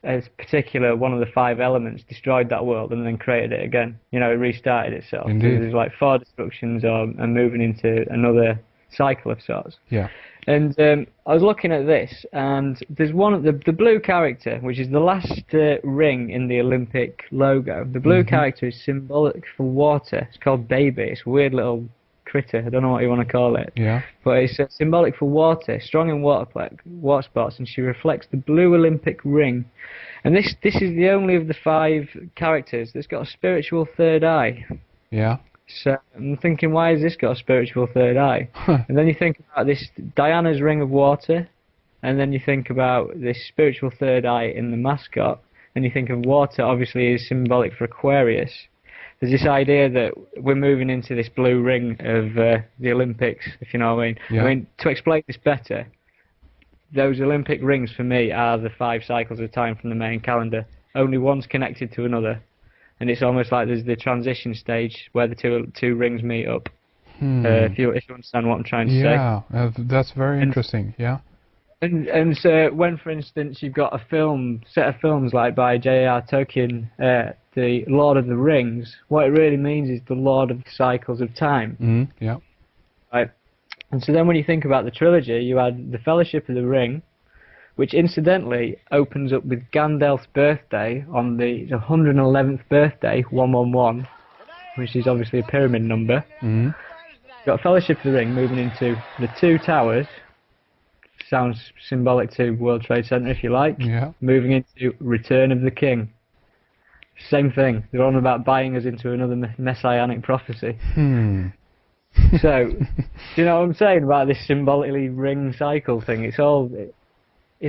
a particular one of the five elements destroyed that world and then created it again. You know, it restarted itself. So Indeed. there's like four destructions and moving into another cycle of sorts. Yeah. And I was looking at this, and there's one of the blue character, which is the last ring in the Olympic logo. The blue character is symbolic for water. It's called Baby. It's a weird little critter. I don't know what you want to call it. Yeah. But it's symbolic for water, strong in water sports, and she reflects the blue Olympic ring. And this is the only of the five characters that's got a spiritual third eye. Yeah. So I'm thinking, why has this got a spiritual third eye? And then you think about this Diana's ring of water, and then you think about this spiritual third eye in the mascot, and you think of water obviously is symbolic for Aquarius. There's this idea that we're moving into this blue ring of the Olympics, if you know what I mean. Yeah. I mean, to explain this better, those Olympic rings for me are the 5 cycles of time from the main calendar. Only one's connected to another. And it's almost like there's the transition stage where the two rings meet up. If you understand what I'm trying to say. Yeah, that's very interesting. Yeah. And so when, for instance, you've got a set of films like by J.R. Tolkien, the Lord of the Rings, what it really means is the Lord of the Cycles of Time. Yeah. Right. And so then when you think about the trilogy, you had the Fellowship of the Ring, which incidentally opens up with Gandalf's birthday on the 111th birthday, 111, which is obviously a pyramid number. You've got Fellowship of the Ring moving into the Two Towers, sounds symbolic to World Trade Center if you like, moving into Return of the King. Same thing, they're on about buying us into another messianic prophecy. So, do you know what I'm saying about this symbolically ring cycle thing? It's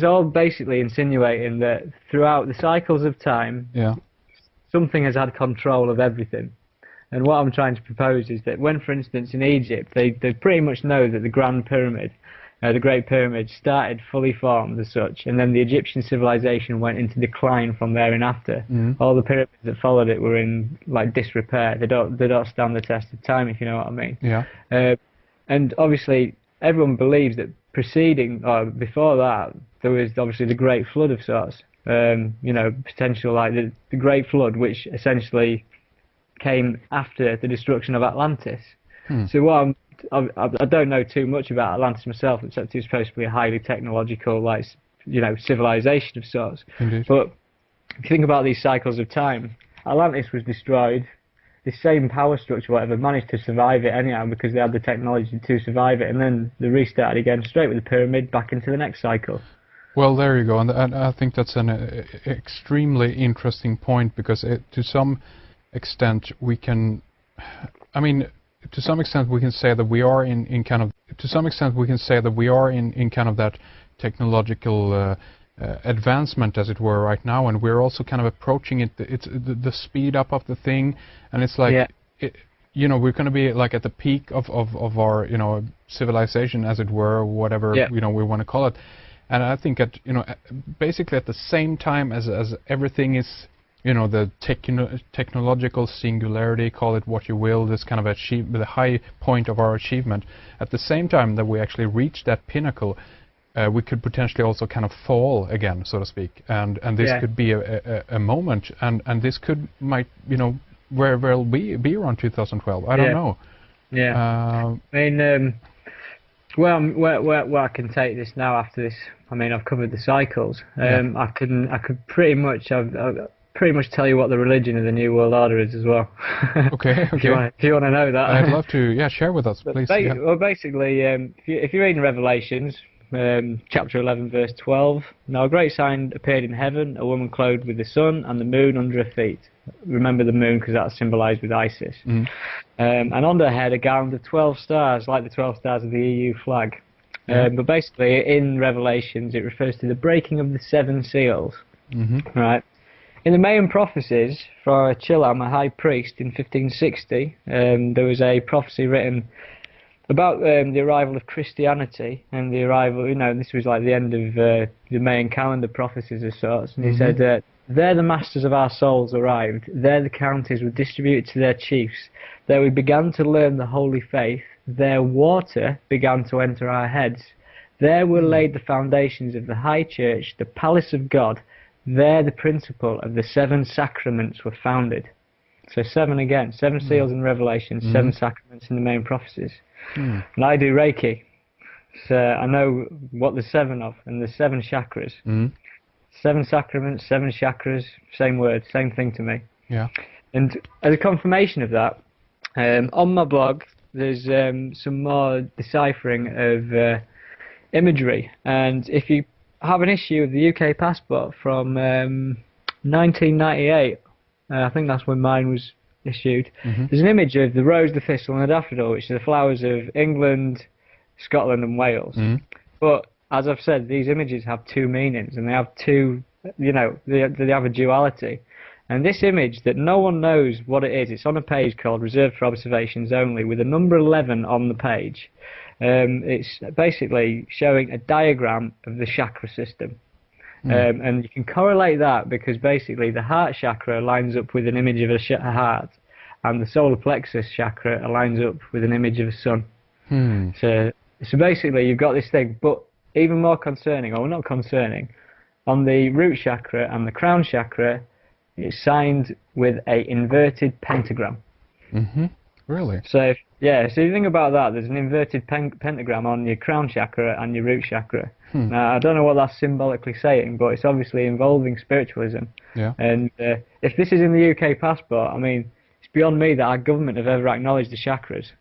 all basically insinuating that throughout the cycles of time, something has had control of everything. And what I'm trying to propose is that when, for instance, in Egypt, they pretty much know that the Grand Pyramid, the Great Pyramid, started fully formed as such, and then the Egyptian civilization went into decline from there and after. All the pyramids that followed it were in like disrepair. They don't stand the test of time, if you know what I mean. Yeah. And obviously, everyone believes that preceding or before that, there was obviously the Great Flood of sorts. You know, potential like the Great Flood, which essentially came after the destruction of Atlantis. So what I don't know too much about Atlantis myself, except it's supposed to be a highly technological, like, you know, civilization of sorts. Indeed. But if you think about these cycles of time, Atlantis was destroyed. The same power structure, whatever, managed to survive it anyhow because they had the technology to survive it, and then they restarted again straight with the pyramid back into the next cycle. Well, there you go, and I think that's an extremely interesting point because to some extent we can, I mean, to some extent we can say that we are in kind of, to some extent we can say that we are in kind of that technological advancement, as it were, right now, and we're also kind of approaching it. It's the speed up of the thing, and it's like, you know, we're going to be like at the peak of our, you know, civilization, as it were, or whatever you know we want to call it. And I think at, you know, basically at the same time as everything is, you know, the technological singularity, call it what you will, this kind of the high point of our achievement. At the same time that we actually reach that pinnacle, we could potentially also kind of fall again, so to speak. And this could be a moment, and this might, you know, where we'll be around 2012. I don't know. I mean, where I can take this now after this, I mean, I've covered the cycles. I could pretty much tell you what the religion of the New World Order is as well. Okay. If you want to know that, I'd love to. Share with us, please. Well, basically, if you're reading Revelations, chapter 11, verse 12. Now a great sign appeared in heaven: a woman clothed with the sun and the moon under her feet. Remember the moon because that's symbolised with Isis. And on her head a garland of 12 stars, like the 12 stars of the EU flag. But basically, in Revelations, it refers to the breaking of the 7 seals. Right. In the main prophecies for Chilam, a high priest, in 1560, there was a prophecy written about the arrival of Christianity and the arrival, you know, this was like the end of the main calendar prophecies of sorts. And he said, there the masters of our souls arrived. There the counties were distributed to their chiefs. There we began to learn the holy faith. There water began to enter our heads. There were laid the foundations of the high church, the palace of God. there the principle of the 7 sacraments were founded. So 7 again, 7 seals in Revelation, 7 sacraments in the main prophecies. And I do Reiki, so I know what there's 7 of, and there's 7 chakras. 7 sacraments, 7 chakras, same word, same thing to me. Yeah. And as a confirmation of that, on my blog, there's some more deciphering of imagery. And if you have an issue of the UK passport from 1998, I think that's when mine was issued, there's an image of the rose, the thistle, and the daffodil, which are the flowers of England, Scotland, and Wales. But as I've said, these images have 2 meanings, and they have 2, you know, they have a duality. And this image that no one knows what it is, it's on a page called Reserved for Observations Only, with a number 11 on the page. It's basically showing a diagram of the chakra system. And you can correlate that because basically the heart chakra lines up with an image of a heart, and the solar plexus chakra aligns up with an image of a sun. So basically you've got this thing, but even more concerning, or not concerning, on the root chakra and the crown chakra, it's signed with a inverted pentagram. Really? So yeah, so you think about that, there's an inverted pentagram on your crown chakra and your root chakra. Now I don't know what that's symbolically saying, but it's obviously involving spiritualism. Yeah. And if this is in the UK passport, I mean, it's beyond me that our government have ever acknowledged the chakras.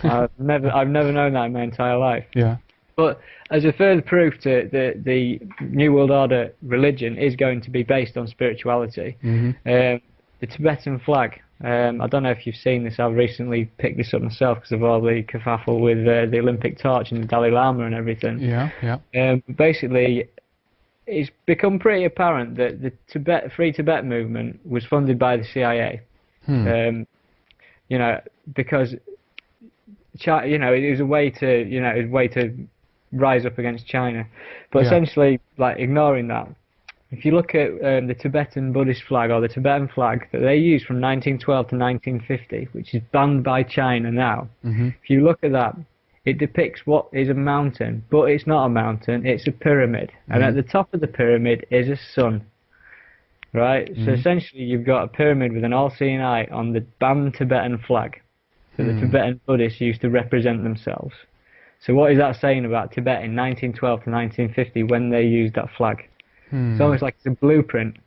I've never known that in my entire life. Yeah. But as a further proof to the New World Order religion is going to be based on spirituality, the Tibetan flag. I don't know if you've seen this. I've recently picked this up myself because of all the kerfuffle with the Olympic torch and the Dalai Lama and everything. Yeah, yeah. Basically, it's become pretty apparent that the Free Tibet movement was funded by the CIA. You know, because you know, it was a way to rise up against China. But essentially, like, ignoring that, if you look at the Tibetan Buddhist flag, or the Tibetan flag that they used from 1912 to 1950, which is banned by China now, if you look at that, it depicts what is a mountain, but it's not a mountain, it's a pyramid. And at the top of the pyramid is a sun. Right? So essentially you've got a pyramid with an all-seeing eye on the banned Tibetan flag that the Tibetan Buddhists used to represent themselves. So what is that saying about Tibet in 1912 to 1950 when they used that flag? It's almost like it's a blueprint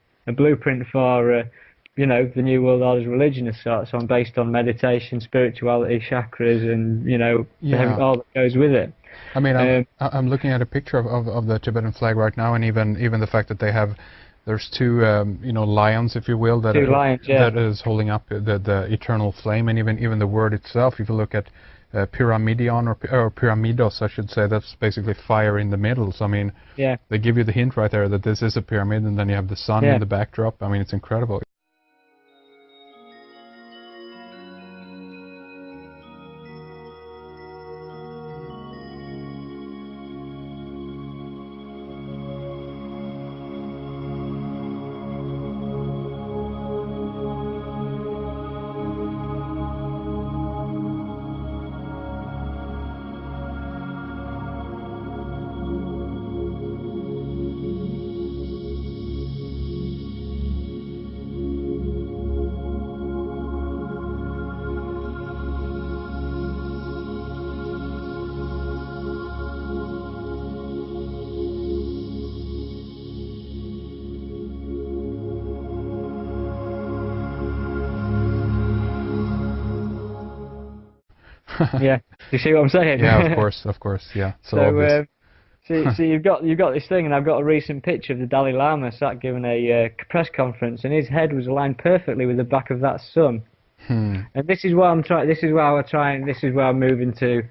for, you know, the New World Order's religion of sorts, based on meditation, spirituality, chakras, and, you know, all that goes with it. I mean, I'm looking at a picture of the Tibetan flag right now, and even the fact that they have, there's 2 you know, lions, if you will, that that is holding up the eternal flame, and even the word itself. If you look at pyramidion or pyramidos, I should say, that's basically fire in the middle. So I mean, they give you the hint right there that this is a pyramid, and then you have the sun in the backdrop. I mean, it's incredible. Yeah, you see what I'm saying? Yeah, of course, yeah. So you've got this thing, and I've got a recent picture of the Dalai Lama sat giving a press conference, and his head was aligned perfectly with the back of that sun. And this is where I'm trying. This is where I'm moving to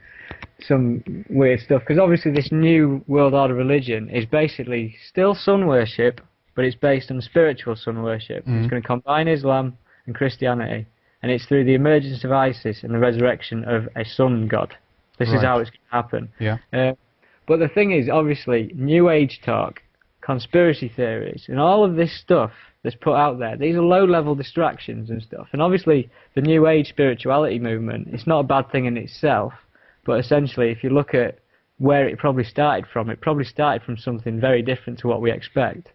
some weird stuff, because obviously this New World Order religion is basically still sun worship, but it's based on spiritual sun worship. It's going to combine Islam and Christianity. And it's through the emergence of ISIS and the resurrection of a sun god. This is how it's going to happen. Yeah. But the thing is, obviously, New Age talk, conspiracy theories, and all of this stuff that's put out there, these are low-level distractions and stuff. And obviously, the New Age spirituality movement, it's not a bad thing in itself, but essentially, if you look at where it probably started from something very different to what we expect.